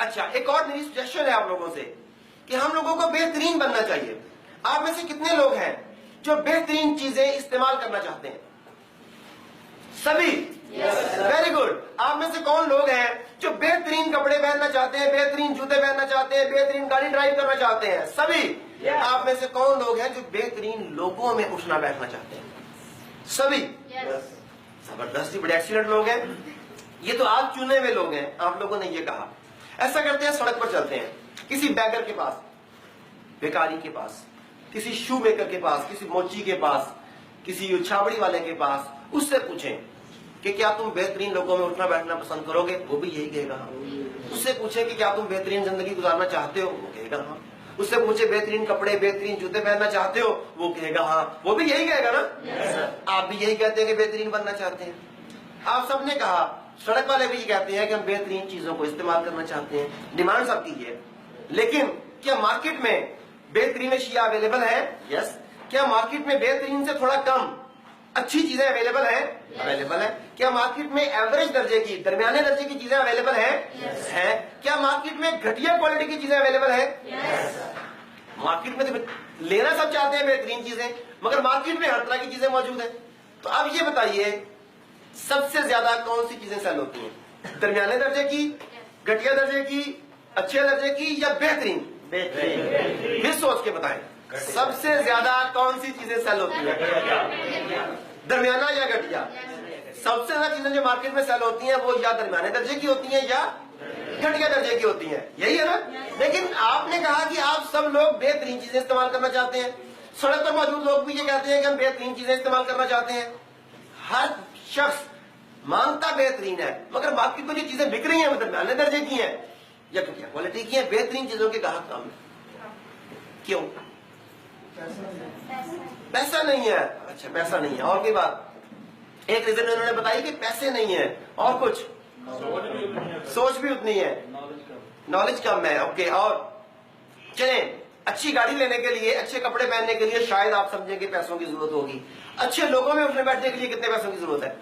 اچھا ایک اور میری سجیشن ہے آپ لوگوں سے کہ ہم لوگوں کو بہترین بننا چاہیے. آپ میں سے کتنے لوگ ہیں جو بہترین چیزیں استعمال کرنا چاہتے ہیں؟ سبھی؟ Very good. آپ میں سے کون لوگ ہیں جو بہترین کپڑے پہننا چاہتے ہیں، بہترین جوتے پہننا چاہتے ہیں، بہترین گاڑی ڈرائیو کرنا چاہتے ہیں؟ سبھی. آپ میں سے کون لوگ ہیں جو بہترین لوگوں میں اٹھنا بیٹھنا چاہتے ہیں؟ سبھی. زبردست، بڑے ایکسیلنٹ لوگ ہیں. یہ تو آپ چنے ہوئے لوگ ہیں. آپ لوگوں نے یہ کہا. ایسا کرتے ہیں، سڑک پر چلتے ہیں، کسی بیگر کے پاس، بیکاری کے پاس، کسی شو میکر کے پاس، کسی موچی کے پاس، کسی چھابڑی والے کے پاس، اس سے پوچھیں کہ کیا تم بہترین لوگوں میں اٹھنا بیٹھنا پسند کرو گے؟ وہ بھی یہی کہے گا ہاں. اس سے پوچھیں کہ کیا تم بہترین زندگی گزارنا چاہتے ہو؟ وہ کہے گا ہاں. اس سے پوچھے بہترین کپڑے بہترین جوتے پہننا چاہتے ہو؟ وہ کہے گا ہاں. وہ بھی یہی کہے گا نا. آپ بھی یہی کہتے ہیں کہ بہترین بننا چاہتے ہیں. آپ سب نے کہا. سڑک والے بھی یہ کہتے ہیں کہ ہم بہترین چیزوں کو استعمال کرنا چاہتے ہیں. ڈیمانڈ سب کی ہے. لیکن کیا مارکیٹ میں بہترین اشیاء اویلیبل ہے؟ یس. کیا مارکیٹ میں بہترین سے تھوڑا کم اچھی چیزیں اویلیبل ہیں؟ اویلیبل ہے. کیا مارکیٹ میں ایوریج درجے کی، درمیانے درجے کی چیزیں اویلیبل ہیں؟ کیا مارکیٹ میں گھٹیا کوالٹی کی چیزیں اویلیبل ہیں؟ مارکیٹ میں لینا سب چاہتے ہیں بہترین چیزیں، مگر مارکیٹ میں ہر طرح کی چیزیں موجود ہیں. تو اب یہ بتائیے سب سے زیادہ کون سی چیزیں سیل ہوتی ہیں؟ درمیانے درجے کی، گھٹیا درجے کی، اچھے درجے کی، یا بہترین؟ پھر سوچ کے بتائیں سب سے زیادہ کون سی چیزیں سیل ہوتی ہیں؟ درمیانہ یا گھٹیا؟ سب سے زیادہ چیزیں جو مارکیٹ میں سیل ہوتی ہیں وہ یا درمیانے درجے کی ہوتی ہیں یا گھٹیا درجے کی ہوتی ہیں. یہی ہے نا. لیکن آپ نے کہا کہ آپ سب لوگ بہترین چیزیں استعمال کرنا چاہتے ہیں. سڑک پر موجود لوگ بھی یہ کہتے ہیں کہ ہم بہترین چیزیں استعمال کرنا چاہتے ہیں. ہر شخص مانگتا بہترین ہے، مگر باقی تو جو چیزیں بک رہی ہیں وہ درمیانے درجے کی ہیں یا گھٹیا کوالٹی کی ہیں. بہترین چیزوں کے گاہک کام ہے. کیوں؟ پیسہ نہیں ہے. اچھا پیسہ نہیں ہے. اور کوئی بات؟ ایک ریزن انہوں نے بتائی کہ پیسے نہیں ہیں. اور کچھ؟ سوچ بھی اتنی ہے، نالج کم ہے. اوکے. اور چلیں اچھی گاڑی لینے کے لیے، اچھے کپڑے پہننے کے لیے شاید آپ سمجھیں کہ پیسوں کی ضرورت ہوگی. اچھے لوگوں میں اٹھنے بیٹھنے کے لیے کتنے پیسوں کی ضرورت ہے؟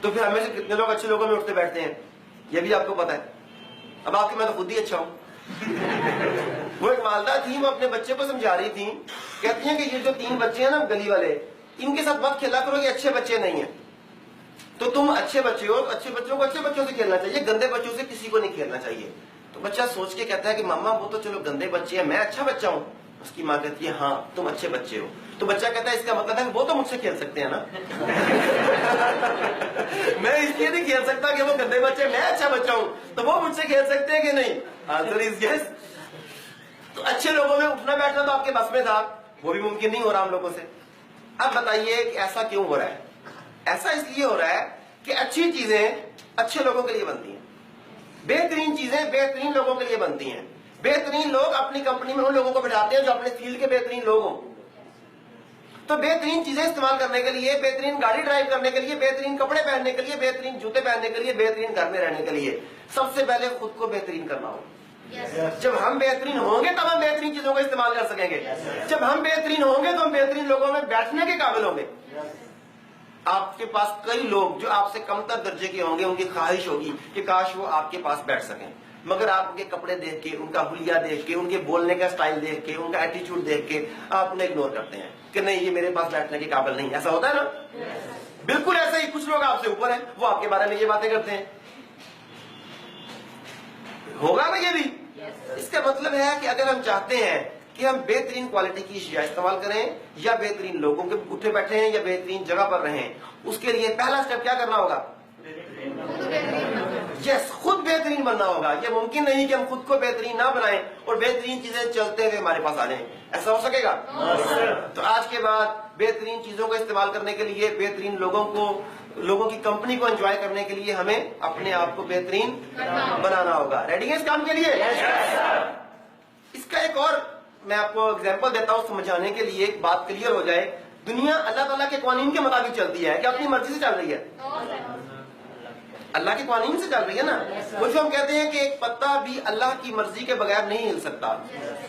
تو پھر ہمیں سے کتنے لوگ اچھے لوگوں میں اٹھتے بیٹھتے ہیں یہ بھی آپ کو پتا ہے. اب آپ کی میں تو خود ہی اچھا ہوں. وہ ایک والدہ تھی، وہ اپنے بچے کو سمجھا رہی تھی. کہتی ہیں کہ یہ جو 3 بچے ہیں نا گلی والے، ان کے ساتھ مت کھیلا کرو، یہ اچھے بچے نہیں ہیں. تو تم اچھے بچے ہو، اچھے بچوں کو اچھے بچوں سے کھیلنا چاہیے، گندے بچوں سے کسی کو نہیں کھیلنا چاہیے. تو بچہ سوچ کے کہتا ہے کہ ماما وہ تو چلو گندے بچے ہیں، میں اچھا بچہ ہوں. اس کی ماں کہتی ہے ہاں تم اچھے بچے ہو. تو بچہ کہتا ہے اس کا مطلب ہے وہ تو مجھ سے کھیل سکتے ہیں نا. میں اس لیے نہیں کھیل سکتا کہ وہ گندے بچے، میں اچھا بچہ ہوں تو وہ مجھ سے کھیل سکتے ہیں کہ نہیں؟ آنسر از یس. تو اچھے لوگوں میں اٹھنا بیٹھنا تو آپ کے بس میں تھا، وہ بھی ممکن نہیں ہو رہا ہم لوگوں سے. اب بتائیے کہ ایسا کیوں ہو رہا ہے؟ ایسا اس لیے ہو رہا ہے کہ اچھی چیزیں اچھے لوگوں کے لیے بنتی ہیں، بہترین چیزیں بہترین لوگوں کے لیے بنتی ہیں. بہترین لوگ اپنی کمپنی میں ان لوگوں کو بٹھاتے ہیں جو اپنے فیلڈ کے بہترین لوگ ہوں. تو بہترین چیزیں استعمال کرنے کے لیے، بہترین گاڑی ڈرائیو کرنے کے لیے، بہترین کپڑے پہننے کے لیے، بہترین جوتے پہننے کے لیے، بہترین گھر میں رہنے کے لیے سب سے پہلے خود کو بہترین کرنا ہوگا. جب ہم بہترین ہوں گے تب ہم بہترین چیزوں کا استعمال کر سکیں گے. جب ہم بہترین ہوں گے تو ہم بہترین لوگوں میں بیٹھنے کے قابل ہوں گے. آپ کے پاس کئی لوگ جو آپ سے کم تر درجے کے ہوں گے، ان کی خواہش ہوگی کہ کاش وہ آپ کے پاس بیٹھ سکیں، مگر آپ ان کے کپڑے دیکھ کے، ان کا حلیہ دیکھ کے، ان کے بولنے کا سٹائل دیکھ کے، ان کا ایٹیچیوڈ دیکھ کے آپ انہیں اگنور کرتے ہیں کہ نہیں یہ میرے پاس بیٹھنے کے قابل نہیں. ایسا ہوتا ہے نا؟ بالکل ایسا ہی. کچھ لوگ آپ سے اوپر ہیں، وہ آپ کے بارے میں یہ باتیں کرتے ہیں. ہوگا نا یہ بھی؟ اس کا مطلب ہے کہ اگر ہم چاہتے ہیں کہ ہم بہترین کوالٹی کی اشیاء استعمال کریں یا بہترین لوگوں کے اٹھے بیٹھے ہیں یا بہترین جگہ پر رہیں، اس کے لیے پہلا سٹیپ کیا کرنا ہوگا؟ یس، خود بہترین بننا ہوگا. یہ ممکن نہیں کہ ہم خود کو بہترین نہ بنائیں اور بہترین چیزیں چلتے ہوئے ہمارے پاس آ جائیں. ایسا ہو سکے گا؟ تو آج کے بعد بہترین چیزوں کو استعمال کرنے کے لیے، بہترین لوگوں کی کمپنی کو انجوائے کرنے کے لیے ہمیں اپنے آپ کو بہترین بنانا ہوگا. ریڈی ہیں اس کام کے لیے؟ اس کا ایک اور میں آپ کو اگزامپل دیتا ہوں سمجھانے کے لیے، ایک بات کلیئر ہو جائے. دنیا اللہ تعالیٰ کے قوانین کے مطابق چلتی ہے کہ اپنی مرضی سے چل رہی ہے؟ اللہ کے قوانین سے چل رہی ہے نا. وہ جو ہم کہتے ہیں کہ ایک پتا بھی اللہ کی مرضی کے بغیر نہیں ہل سکتا,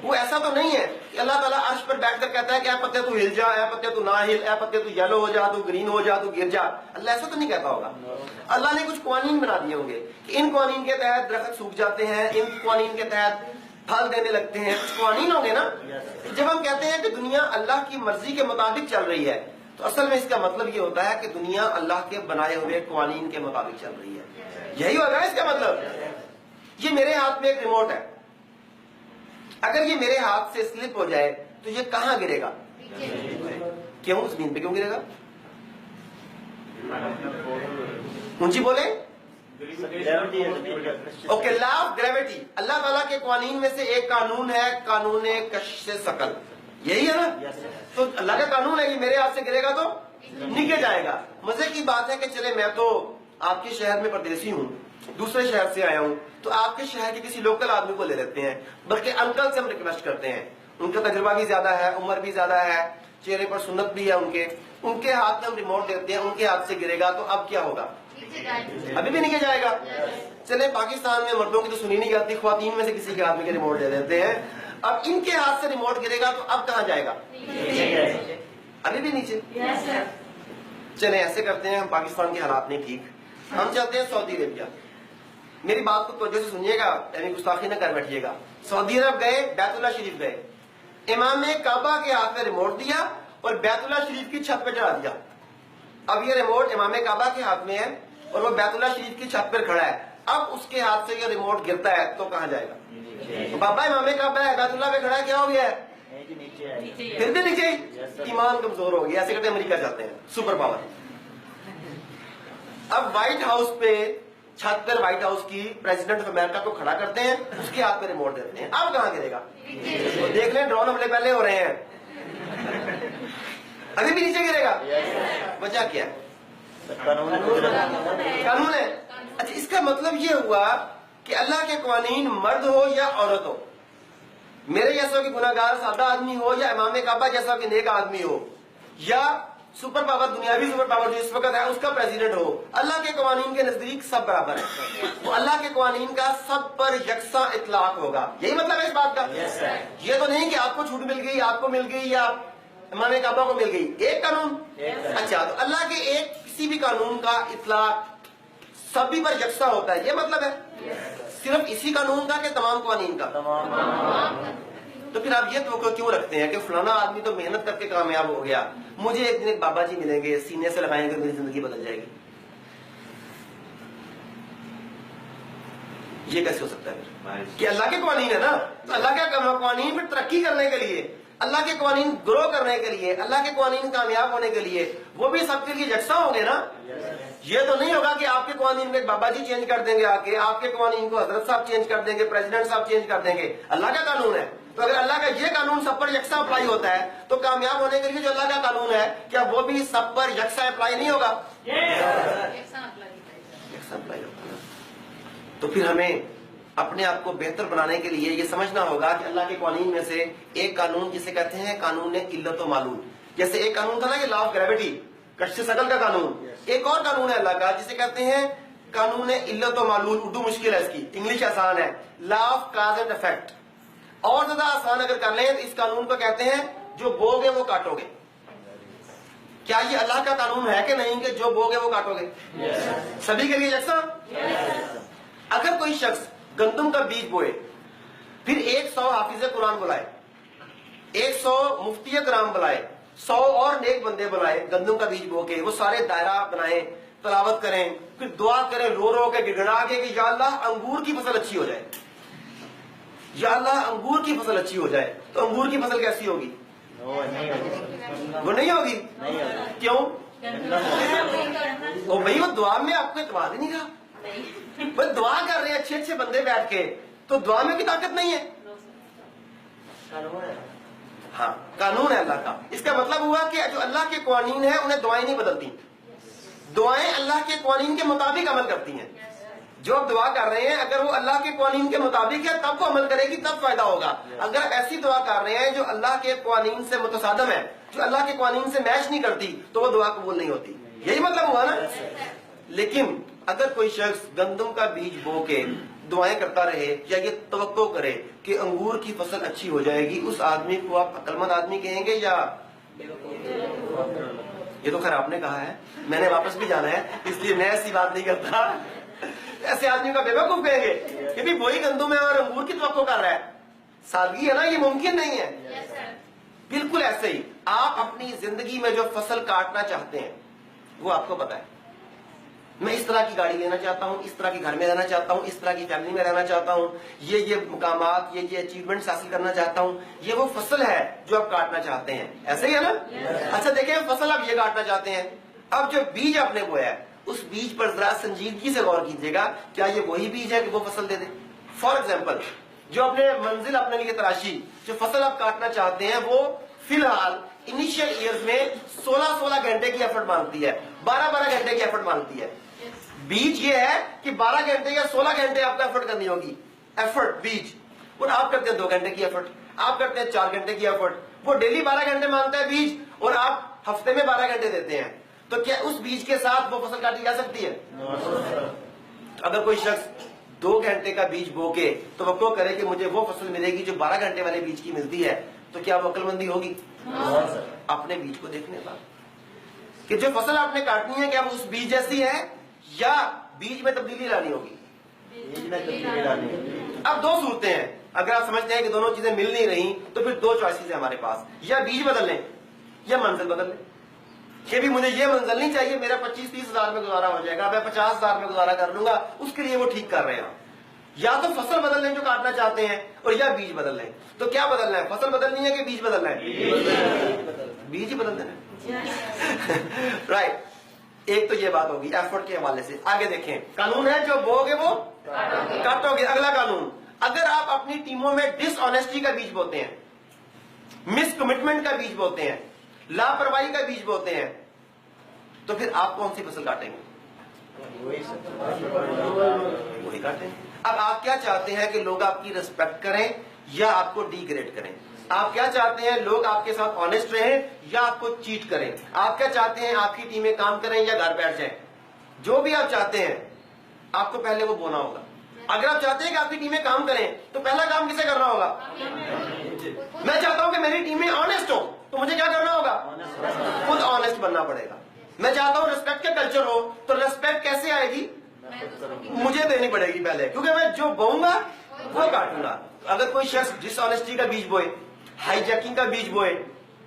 وہ ایسا تو نہیں ہے کہ اللہ تعالیٰ عرش پر بیٹھ کر کہتا ہے کہ اے پتے تو ہل جا, اے پتے تو نہ ہل, اے پتے تو یلو ہو جا, تو گرین ہو جا, تو گر جا. اللہ ایسا تو نہیں کہتا ہوگا. اللہ نے کچھ قوانین بنا دیے ہوں گے کہ ان قوانین کے تحت درخت سوکھ جاتے ہیں, ان قوانین کے تحت پھل دینے لگتے ہیں. کچھ قوانین ہوں گے نا. جب ہم کہتے ہیں کہ دنیا اللہ کی مرضی کے مطابق چل رہی ہے, تو اصل میں اس کا مطلب یہ ہوتا ہے کہ دنیا اللہ کے بنائے ہوئے قوانین کے مطابق چل رہی ہے. یہی ہوگا اس کا مطلب. یہ میرے ہاتھ میں ایک ریموٹ ہے, اگر یہ میرے ہاتھ سے سلپ ہو جائے تو یہ کہاں گرے گا؟ کیوں؟ زمین پہ کیوں گرے گا؟ اونچی بولیں. اوکے, لا آف گریویٹی اللہ تعالیٰ کے قوانین میں سے ایک قانون ہے, قانون کشش ثقل. یہی ہے نا. تو اللہ کا قانون ہے کہ میرے ہاتھ سے گرے گا تو نیچے جائے گا. مزے کی بات ہے کہ چلے میں تو آپ کے شہر میں پردیسی ہوں, دوسرے شہر سے آیا ہوں, تو آپ کے شہر کے کسی لوکل آدمی کو لے لیتے ہیں, بلکہ انکل سے ہم ریکویسٹ کرتے ہیں, ان کا تجربہ بھی زیادہ ہے, عمر بھی زیادہ ہے, چہرے پر سنت بھی ہے ان کے ہاتھ میں ہم ریموٹ دیتے ہیں, ان کے ہاتھ سے گرے گا تو اب کیا ہوگا؟ ابھی بھی نیچے جائے گا. چلے پاکستان میں مردوں کی تو سنی نہیں جاتی, خواتین میں سے کسی کے ہاتھ میں ریموٹ دے دیتے ہیں, اب ان کے ہاتھ سے ریموٹ گرے گا تو اب کہاں جائے گا؟ ابھی بھی نیچے. چلے ایسے کرتے ہیں, ہم پاکستان کے حالات نہیں ٹھیک, ہم چلتے ہیں سعودی عربیہ. میری بات کو توجہ سے سنیے گا, یعنی گستاخی نہ کر بیٹھیے گا. سعودی عرب گئے, بیت اللہ شریف گئے, امام کعبہ کے ہاتھ میں ریموٹ دیا اور بیت اللہ شریف کی چھت پہ چڑھا دیا. اب یہ ریموٹ امام کعبہ کے ہاتھ میں ہے اور وہ بیت اللہ شریف کی چھت پر کھڑا ہے. اب اس کے ہاتھ سے یہ ریموٹ گرتا ہے تو کہاں جائے گا؟ بابا امام کعبہ ہے, بیت اللہ پہ کھڑا ہے, کیا ہو گیا ہے؟ پھر بھی نیچے. ایمان کمزور ہو گیا. ایسے کہتے ہیں امریکہ جاتے ہیں, سپر پاور. اب وائٹ ہاؤس پہ چھت پر وائٹ ہاؤس کی پریزیڈنٹ آف امریکہ کو کھڑا کرتے ہیں, اس کے ہاتھ میں ریموٹ دیتے ہیں. اب کہاں گرے گا؟ دیکھ لیں ڈرون حملے پہلے ہو رہے ہیں, ابھی بھی نیچے گرے گا. وجہ کیا ہے؟ قانون ہے. اچھا, اس کا مطلب یہ ہوا کہ اللہ کے قوانین مرد ہو یا عورت ہو, میرے جیسا کہ گناہ گار سادہ آدمی ہو یا امام کعبہ جیسا کہ نیک آدمی ہو, یا سپر پاور دنیاوی سپر پاور جو اس وقت ہے اس کا پریزیڈنٹ ہو, اللہ کے قوانین کے نزدیک سب برابر ہے. تو اللہ کے قوانین کا سب پر یکساں اطلاق ہوگا. یہی مطلب ہے اس بات کا. یہ تو نہیں کہ آپ کو چھوٹ مل گئی, آپ کو مل گئی, یا امام کعبہ کو مل گئی. ایک قانون. اچھا, تو اللہ کے ایک کسی بھی قانون کا اطلاق سبھی پر یکساں ہوتا ہے, یہ مطلب ہے. صرف اسی قانون کا کہ تمام قوانین کا؟ تو پھر آپ یہ توقع کیوں رکھتے ہیں کہ فلانا آدمی تو محنت کر کے کامیاب ہو گیا, مجھے ایک دن ایک بابا جی ملیں گے, سینے سے لگائیں گے, میری زندگی بدل جائے گی؟ یہ کیسے ہو سکتا ہے کہ اللہ کے قوانین ہے نا, تو اللہ کے قوانین پھر ترقی کرنے کے لیے, اللہ کے قوانین گرو کرنے کے لیے, اللہ کے قوانین کامیاب ہونے کے لیے وہ بھی سب کے لیے یکساں ہوں گے نا. یہ تو نہیں ہوگا کہ آپ کے قوانین میں بابا جی چینج کر دیں گے, آ کے آپ کے قوانین کو حضرت صاحب چینج کر دیں گے, پریزیڈنٹ صاحب چینج کر دیں گے. اللہ کا قانون ہے, تو اگر اللہ کا یہ قانون سب پر یکساں اپلائی ہوتا ہے تو کامیاب ہونے کے لیے جو اللہ کا قانون ہے کیا وہ بھی سب پر یکساں اپلائی نہیں ہوگا؟ یکساں اپلائی ہوگا. تو پھر ہمیں اپنے آپ کو بہتر بنانے کے لیے یہ سمجھنا ہوگا کہ اللہ کے قوانین میں سے ایک قانون جسے کہتے ہیں قانون علت و معلول. جیسے ایک قانون تھا نا کہ لا آف گریویٹی, کشش ثقل کا قانون, ایک اور قانون ہے اللہ کا جسے کہتے ہیں قانون علت و معلول. اردو مشکل ہے اس کی, انگلش آسان ہے, law of cause and effect. اور زیادہ آسان اگر کر لیں تو اس قانون کو کہتے ہیں جو بو گے وہ کاٹو گے. کیا یہ اللہ کا قانون ہے کہ نہیں کہ جو بو گے وہ کاٹو گے؟ سبھی کے لیے یکساں. اگر کوئی شخص گندم کا بیج بوئے, پھر 100 حافظ قرآن بلائے, 100 مفتی کرام بلائے, 100 اور نیک بندے بلائے, گندم کا بیج بو کے وہ سارے دائرہ بنائیں, تلاوت کریں, پھر دعا کریں رو رو کے گڑگڑا کے کہ یا اللہ انگور کی فصل اچھی ہو جائے, یا اللہ انگور کی فصل اچھی ہو جائے, تو انگور کی فصل کیسی ہوگی؟ وہ نہیں ہوگی. کیوں؟ بھائی وہ دعا میں آپ کو اعتماد ہی نہیں رہا. وہ دعا کر رہے ہیں اچھے اچھے بندے بیٹھ کے, تو دعا میں کی طاقت نہیں ہے. ہاں, قانون ہے اللہ کا. اس کا مطلب ہوا کہ جو اللہ کے قوانین ہیں انہیں دعائیں نہیں بدلتی, دعائیں اللہ کے قوانین کے مطابق عمل کرتی ہیں. جو آپ دعا کر رہے ہیں اگر وہ اللہ کے قوانین کے مطابق ہے تب وہ عمل کرے گی, تب فائدہ ہوگا. اگر آپ ایسی دعا کر رہے ہیں جو اللہ کے قوانین سے متصادم ہے, جو اللہ کے قوانین سے میچ نہیں کرتی, تو وہ دعا قبول نہیں ہوتی. یہی مطلب ہوا نا. لیکن اگر کوئی شخص گندم کا بیج بو کے دعائیں کرتا رہے یا یہ توقع کرے کہ انگور کی فصل اچھی ہو جائے گی، اس آدمی کو آپ عقل مند آدمی کہیں گے یا؟ یہ تو خیر آپ نے کہا ہے، میں نے واپس بھی جانا ہے اس لیے میں ایسی بات نہیں کرتا. ایسے آدمی کا بے وقوف کہیں گے کہ بھی وہی گندم ہے اور انگور کی توقع کر رہا ہے. سادگی ہے نا، یہ ممکن نہیں ہے. بالکل ایسے ہی آپ اپنی زندگی میں جو فصل کاٹنا چاہتے ہیں وہ آپ کو پتا ہے. میں اس طرح کی گاڑی لینا چاہتا ہوں، اس طرح کے گھر میں رہنا چاہتا ہوں، اس طرح کی فیملی میں رہنا چاہتا ہوں، یہ مقامات، یہ اچیومنٹس حاصل کرنا چاہتا ہوں. یہ وہ فصل ہے جو آپ کاٹنا چاہتے ہیں. ایسے ہی ہے نا؟ اچھا دیکھیں، فصل آپ یہ کاٹنا چاہتے ہیں. اب جو بیج آپ نے بویا ہے اس بیج پر ذرا سنجیدگی سے غور کیجیے گا، کیا یہ وہی بیج ہے کہ وہ فصل دے دے؟ فار ایگزامپل، جو اپنے منزل اپنے لیے تراشی، جو فصل آپ کاٹنا چاہتے ہیں وہ فی الحال انیشیل ایئرز میں 16 گھنٹے کی ایفرٹ مانگتی ہے، 12 گھنٹے کی ایفرٹ مانگتی ہے. بیج یہ ہے کہ 12 گھنٹے یا 16 گھنٹے آپ کو ایفرٹ کرنی ہوگی. ایفرٹ بیج، اور آپ کرتے ہیں 2 گھنٹے کی ایفرٹ، آپ کرتے ہیں 4 گھنٹے کی ایفرٹ. وہ ڈیلی 12 گھنٹے مانگتا ہے بیج اور آپ ہفتے میں 12 گھنٹے دیتے ہیں. تو کیا اس بیج کے ساتھ وہ فصل کاٹی جا سکتی ہے؟ اگر کوئی شخص 2 گھنٹے کا بیج بو کے توقع کرے کہ مجھے وہ فصل ملے گی جو 12 گھنٹے والے بیج کی ملتی ہے، تو کیا وہ عقل مندی ہوگی؟ اپنے بیج کو دیکھنے کا کہ جو فصل آپ نے کاٹنی ہے کیا وہ اس بیج جیسی ہے یا بیج میں تبدیلی لانی ہوگی؟ اب 2 صورتیں ہیں. اگر آپ سمجھتے ہیں کہ دونوں چیزیں مل نہیں رہی تو پھر 2 چوائسز ہیں ہمارے پاس، یا بیج بدل لیں یا منزل بدل لیں. کہ بھی مجھے یہ منزل نہیں چاہیے، میرا 25-30 ہزار میں گزارا ہو جائے گا، میں 50 ہزار میں گزارا کر لوں گا، اس کے لیے وہ ٹھیک کر رہے ہیں. یا تو فصل بدل لیں جو کاٹنا چاہتے ہیں، اور یا بیج بدل لیں. تو کیا بدلنا ہے؟ فصل بدلنی ہے کہ بیج بدلنا ہے؟ بیج ہی بدل دینا ہے. رائٹ. ایک تو یہ بات ہوگی ایفرٹ کے حوالے سے. آگے دیکھیں، قانون ہے جو بو گے وہ کاٹو گے. اگلا قانون، اگر آپ اپنی ٹیموں میں ڈس آنیسٹی کا بیج بوتے ہیں، مس کمٹمنٹ کا بیج بوتے ہیں، لاپرواہی کا بیج بوتے ہیں، تو پھر آپ کون سی فصل کاٹیں گے؟ وہی کاٹیں گے. اب آپ کیا چاہتے ہیں کہ لوگ آپ کی ریسپیکٹ کریں یا آپ کو ڈی گریڈ کریں؟ آپ کیا چاہتے ہیں لوگ آپ کے ساتھ آنےسٹ رہیں یا آپ کو چیٹ کریں؟ آپ کیا چاہتے ہیں آپ کی ٹیمیں کام کریں یا گھر بیٹھ جائیں؟ جو بھی آپ چاہتے ہیں آپ کو پہلے وہ بونا ہوگا. اگر آپ چاہتے ہیں کہ آپ کی ٹیمیں کام کریں تو پہلا کام کسے کرنا ہوگا؟ میں چاہتا ہوں کہ میری ٹیمیں آنےسٹ ہوں تو مجھے کیا کرنا ہوگا؟ خود آنےسٹ بننا پڑے گا. میں چاہتا ہوں ریسپیکٹ کا کلچر ہو تو ریسپیکٹ کیسے آئے گی؟ مجھے دینی پڑے گی پہلے، کیونکہ میں جو بوؤں گا وہ کاٹوں گا. اگر کوئی شخص ڈس آنےسٹی کا بیج بوئے، ہائی جیکنگ کا بیج بوئے،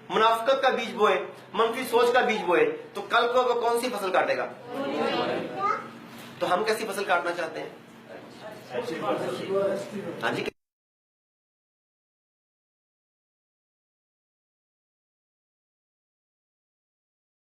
منافقت کا بیج بوئے، منفی سوچ کا بیج بوئے، تو کل کو وہ کون سی فصل کاٹے گا؟ تو ہم کیسی فصل کاٹنا چاہتے ہیں؟ ہاں جی.